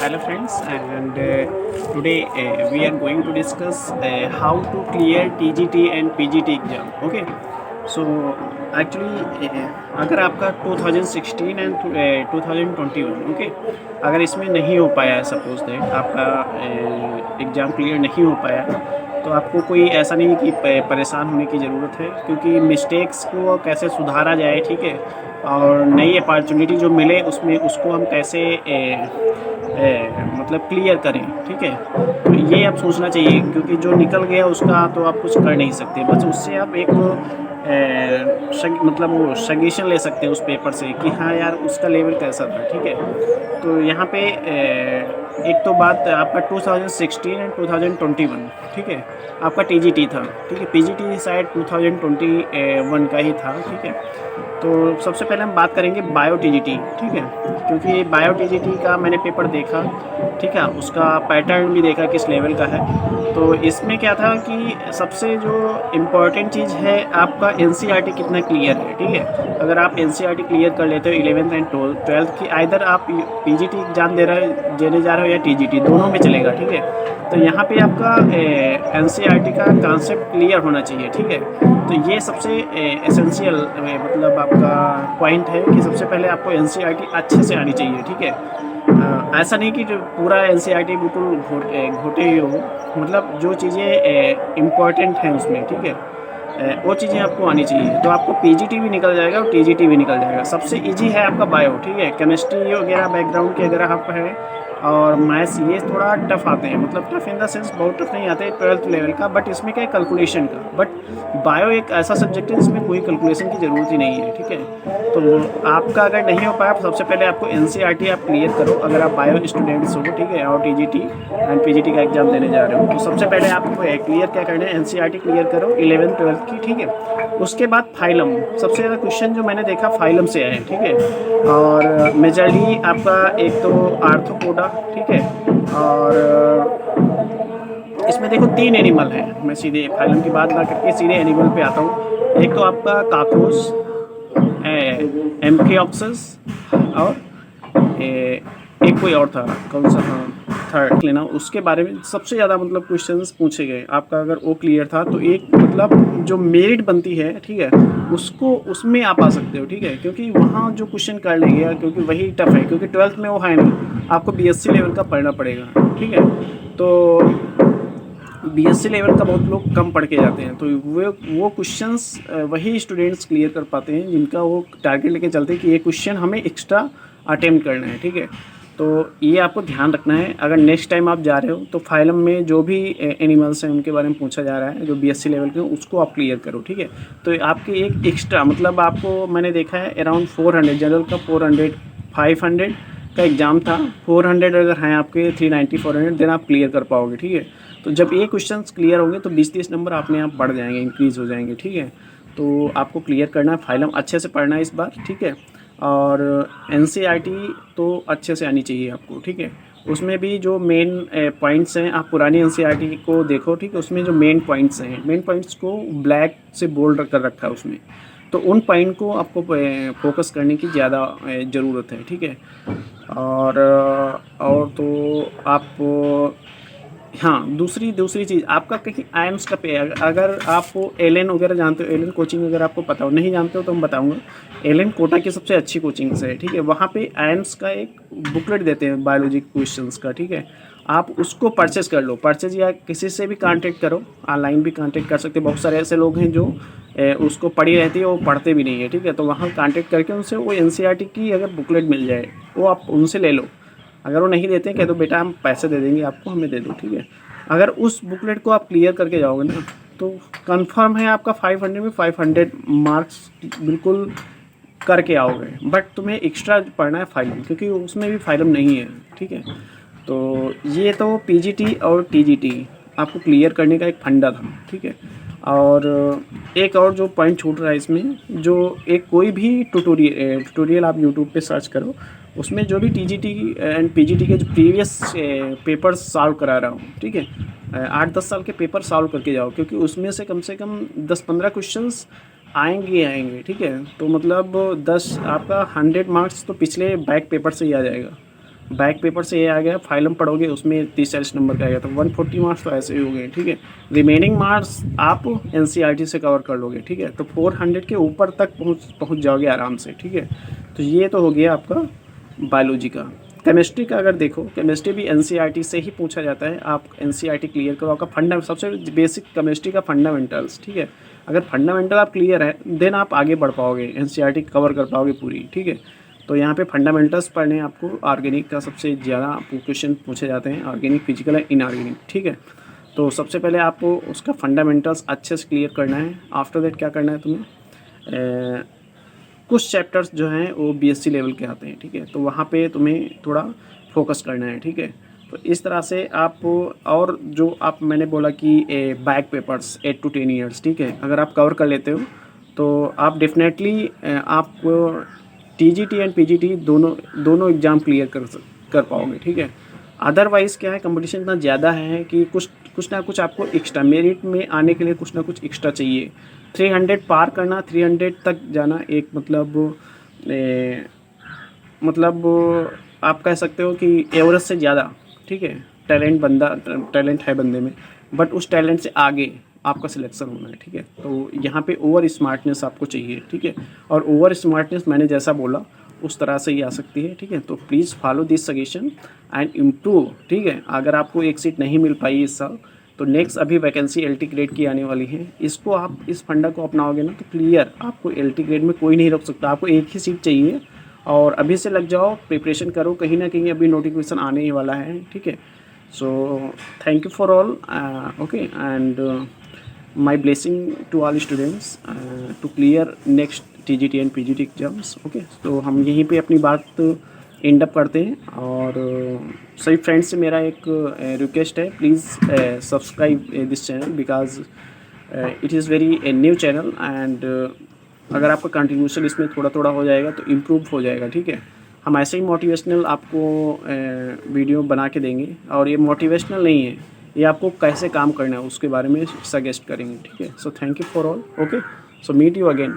Hello friends, and today we are going to discuss how to clear TGT and PGT exam. Okay, so actually अगर आपका 2016 and 2021 okay अगर इसमें नहीं हो पाया, सपोज दैट आपका एग्ज़ाम क्लियर नहीं हो पाया, तो आपको कोई ऐसा नहीं कि परेशान होने की ज़रूरत है, क्योंकि मिस्टेक्स को कैसे सुधारा जाए, ठीक है, और नई अपॉर्चुनिटी जो मिले उसमें उसको हम कैसे मतलब क्लियर करें, ठीक है। तो ये आप सोचना चाहिए, क्योंकि जो निकल गया उसका तो आप कुछ कर नहीं सकते, बस उससे आप एक मतलब वो सजेशन ले सकते हैं उस पेपर से कि हाँ यार उसका लेवल कैसा था, ठीक है। तो यहाँ पे एक तो बात आपका 2016 एंड 2021, ठीक है, आपका टीजीटी था, ठीक है, पीजीटी शायद 2021 का ही था, ठीक है। तो सबसे पहले हम बात करेंगे बायो टीजीटी, ठीक है, क्योंकि बायो टीजीटी का मैंने पेपर देखा, ठीक है, उसका पैटर्न भी देखा किस लेवल का है। तो इसमें क्या था कि सबसे जो इम्पोर्टेंट चीज़ है आपका एनसीईआरटी कितना क्लियर है, ठीक है। अगर आप एनसीईआरटी क्लियर कर लेते हो 11th एंड 12th की, आइदर आप पीजीटी एग्जाम देने जा रहे हो या टीजीटी, दोनों में चलेगा, ठीक है। तो यहाँ पे आपका एनसीईआरटी का कॉन्सेप्ट क्लियर होना चाहिए, ठीक है। तो ये सबसे एसेंशियल मतलब आपका पॉइंट है कि सबसे पहले आपको एनसीईआरटी अच्छे से आनी चाहिए, ठीक है। ऐसा नहीं कि जो पूरा एनसीईआरटी बिल्कुल घोटे ही हो, मतलब जो चीज़ें इम्पॉर्टेंट हैं उसमें, ठीक है, वो चीज़ें आपको आनी चाहिए। तो आपको पीजीटी भी निकल जाएगा और टीजीटी भी निकल जाएगा। सबसे इजी है आपका बायो, ठीक है, केमिस्ट्री वगैरह बैकग्राउंड के अगर आप है, और मैथ्स ये थोड़ा टफ आते हैं, मतलब टफ इन द सेंस बहुत टफ नहीं आते 12th लेवल का, बट इसमें क्या है कैलकुलेशन का। बट बायो एक ऐसा सब्जेक्ट है जिसमें कोई कैलकुलेशन की ज़रूरत ही नहीं है, ठीक है। तो आपका अगर नहीं हो पाया, सबसे पहले आपको एनसीईआरटी आप क्लियर करो अगर आप बायो स्टूडेंट्स हो, ठीक है, और टीजीटी एंड पीजीटी का एग्जाम देने जा रहे हो। तो सबसे पहले आपको क्लियर क्या करना है, एनसीईआरटी क्लियर करो 11th 12th की, ठीक है। उसके बाद फाइलम, सबसे ज़्यादा क्वेश्चन जो मैंने देखा फाइलम से आए हैं, ठीक है, और मेजरली आपका एक तो आर्थ्रोपोडा, ठीक है, और इसमें देखो 3 एनिमल हैं। मैं सीधे फाइलम की बात ना करके सीधे एनिमल पे आता हूँ। एक तो आपका काकोस, एम्फिऑक्सस, और एक कोई और था, कौन सा, हाँ, थर्ड लेना, उसके बारे में सबसे ज़्यादा मतलब क्वेश्चंस पूछे गए। आपका अगर वो क्लियर था तो एक मतलब जो मेरिट बनती है, ठीक है, उसको उसमें आप आ सकते हो, ठीक है, क्योंकि वहाँ जो क्वेश्चन कर लेंगे, क्योंकि वही टफ है, क्योंकि 12th में वो है नहीं, आपको बीएससी लेवल का पढ़ना पड़ेगा, ठीक है। तो बीएससी लेवल का बहुत लोग कम पढ़ के जाते हैं, तो वो क्वेश्चंस वही स्टूडेंट्स क्लियर कर पाते हैं जिनका वो टारगेट लेके चलते हैं कि ये क्वेश्चन हमें एक्स्ट्रा अटेम्प्ट करना है, ठीक है। तो ये आपको ध्यान रखना है। अगर नेक्स्ट टाइम आप जा रहे हो तो फाइलम में जो भी एनिमल्स हैं उनके बारे में पूछा जा रहा है जो बीएससी लेवल के, उसको आप क्लियर करो, ठीक है। तो आपके एक एक्स्ट्रा मतलब आपको मैंने देखा है अराउंड 400 जनरल का 400 500 का एग्ज़ाम था, 400 अगर हैं आपके 390 400 देन आप क्लियर कर पाओगे, ठीक है। तो जब ये क्वेश्चन क्लियर होंगे तो 20-30 नंबर अपने आप बढ़ जाएंगे, इंक्रीज़ हो जाएंगे, ठीक है। तो आपको क्लियर करना है, फाइलम अच्छे से पढ़ना है इस बार, ठीक है। और एनसीईआरटी तो अच्छे से आनी चाहिए आपको, ठीक है। उसमें भी जो मेन पॉइंट्स हैं, आप पुरानी एनसीईआरटी को देखो, ठीक है, उसमें जो मेन पॉइंट्स हैं, मेन पॉइंट्स को ब्लैक से बोल्ड कर रखा है उसमें, तो उन पॉइंट को आपको फोकस करने की ज़्यादा ज़रूरत है, ठीक है। और तो आप, हाँ, दूसरी चीज़ आपका कहीं आइम्स का पे, अगर आप एलेन वगैरह जानते हो, एलेन कोचिंग अगर आपको पता हो, नहीं जानते हो तो मैं बताऊंगा। एलेन कोटा की सबसे अच्छी कोचिंग है, ठीक है। वहाँ पे आइम्स का एक बुकलेट देते हैं बायोलॉजी क्वेश्चंस का, ठीक है। आप उसको परचेज कर लो, परचेज, या किसी से भी कांटेक्ट करो, ऑनलाइन भी कांटेक्ट कर सकते हैं। बहुत सारे ऐसे लोग हैं जो उसको पढ़ी रहती है, वो पढ़ते भी नहीं है, ठीक है। तो वहाँ कांटेक्ट करके उनसे वो एनसीईआरटी की अगर बुकलेट मिल जाए, वो आप उनसे ले लो। अगर वो नहीं देते हैं, कह दो बेटा हम पैसे दे देंगे आपको, हमें दे दो, ठीक है। अगर उस बुकलेट को आप क्लियर करके जाओगे ना, तो कंफर्म है आपका 500 में 500 मार्क्स बिल्कुल करके आओगे। बट तुम्हें एक्स्ट्रा पढ़ना है फाइलम, क्योंकि उसमें भी फाइलम नहीं है, ठीक है। तो ये तो पीजीटी और टीजीटी आपको क्लियर करने का एक फंडा था, ठीक है। और एक और जो पॉइंट छूट रहा है इसमें, जो एक कोई भी ट्यूटोरियल आप यूट्यूब पे सर्च करो, उसमें जो भी टीजीटी एंड पीजीटी के जो प्रीवियस पेपर सॉल्व करा रहा हूँ, ठीक है, 8-10 साल के पेपर सॉल्व करके जाओ, क्योंकि उसमें से कम 10-15 क्वेश्चंस आएंगे, ठीक है। तो मतलब 10 आपका 100 मार्क्स तो पिछले बैक पेपर से ही आ जाएगा। बैक पेपर से ये आ गया, फाइलम पढ़ोगे उसमें 30-40 नंबर का आएगा, तो 140 मार्क्स तो ऐसे ही हो गए, ठीक है। रिमेनिंग मार्क्स आप एनसीईआरटी से कवर कर लोगे, ठीक है, तो 400 के ऊपर तक पहुँच जाओगे आराम से, ठीक है। तो ये तो हो गया आपका बायोलॉजी का। केमिस्ट्री का अगर देखो, केमिस्ट्री भी एनसीईआरटी से ही पूछा जाता है। आप एनसीईआरटी क्लियर करो, आपका फंडा सबसे बेसिक केमिस्ट्री का फंडामेंटल्स, ठीक है। अगर फंडामेंटल आप क्लियर है देन आप आगे बढ़ पाओगे, एनसीईआरटी कवर कर पाओगे पूरी, ठीक है। तो यहाँ पे फंडामेंटल्स पढ़ने हैं आपको। ऑर्गेनिक का सबसे ज़्यादा क्वेश्चन पूछे जाते हैं, ऑर्गेनिक, फिजिकल एंड इनऑर्गेनिक, ठीक है। तो सबसे पहले आपको उसका फंडामेंटल्स अच्छे से क्लियर करना है। आफ्टर दैट क्या करना है तुम्हें, कुछ चैप्टर्स जो हैं वो बीएससी लेवल के आते हैं, ठीक है, तो वहाँ पे तुम्हें थोड़ा फोकस करना है, ठीक है। तो इस तरह से आप, और जो आप मैंने बोला कि बैक पेपर्स 8 to 10 ईयर्स, ठीक है, अगर आप कवर कर लेते हो तो आप डेफिनेटली आप टीजीटी एंड पीजीटी दोनों एग्ज़ाम क्लियर कर पाओगे, ठीक है। अदरवाइज़ क्या है, कंपटीशन इतना ज़्यादा है कि कुछ ना कुछ आपको एक्स्ट्रा मेरिट में आने के लिए कुछ ना कुछ एक्स्ट्रा चाहिए। 300 पार करना, 300 तक जाना एक मतलब आप कह सकते हो कि एवरेज से ज़्यादा, ठीक है। टैलेंट है बंदे में, बट उस टैलेंट से आगे आपका सिलेक्शन होना है, ठीक है। तो यहाँ पे ओवर स्मार्टनेस आपको चाहिए, ठीक है। और ओवर स्मार्टनेस मैंने जैसा बोला उस तरह से ही आ सकती है, ठीक है। तो please follow this suggestion and improve, ठीक है। अगर आपको एक सीट नहीं मिल पाई इस साल, तो नेक्स्ट अभी वैकेंसी एलटी ग्रेड की आने वाली है, इसको आप इस फंडा को अपनाओगे ना तो क्लियर, आपको एलटी ग्रेड में कोई नहीं रोक सकता। आपको एक ही सीट चाहिए और अभी से लग जाओ, प्रिपरेशन करो, कहीं ना कहीं अभी नोटिफिकेशन आने ही वाला है, ठीक है। So thank you for all, okay, and my blessing to all students to clear next TGT and PGT exams, okay. तो हम यहीं पे अपनी बात एंड अप करते हैं। और सभी फ्रेंड्स से मेरा एक रिक्वेस्ट है, please subscribe this channel because it is very new channel and अगर आपका कंट्रीब्यूशन इसमें थोड़ा थोड़ा हो जाएगा तो इम्प्रूव हो जाएगा, ठीक है। हम ऐसे ही मोटिवेशनल आपको वीडियो बना के देंगे, और ये मोटिवेशनल नहीं है, ये आपको कैसे काम करना है उसके बारे में सजेस्ट करेंगे, ठीक है। So thank you for all, okay. So meet you again.